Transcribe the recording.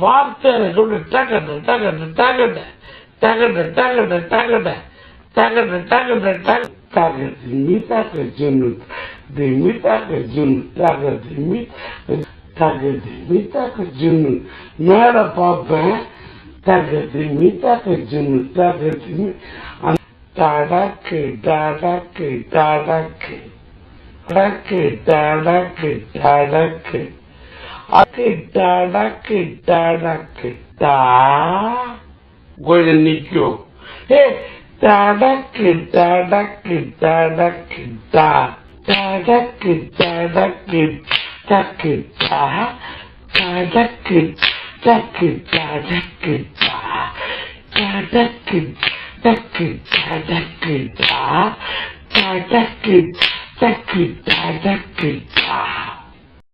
வார்த்தையில சொல்லி டகட டகட டகட டகட டகட டகட டகட டகட டக டக திமி டக ஜுனு திமி டக ஜுனு டக திமி டக திமி டக ஜுனு மேல பார்ப்பேன் டக திமி டக ஜுனு டக திமி டடக்கு டடக்கு டடக்கு டடக்கு டடக்கு டடக்கு அக்கு டடக்கு டடக்கு டா கொஞ்சம் நிற்கும் டடக்கு டடக்கு டடக்கு டா டடக்கு டடக்கு டக்கு டா டடக்கு டக்கு டடக்கு டா டடக்கு டக்கு டடக்கு டா டடக்கு டக்கு டடக்கு டா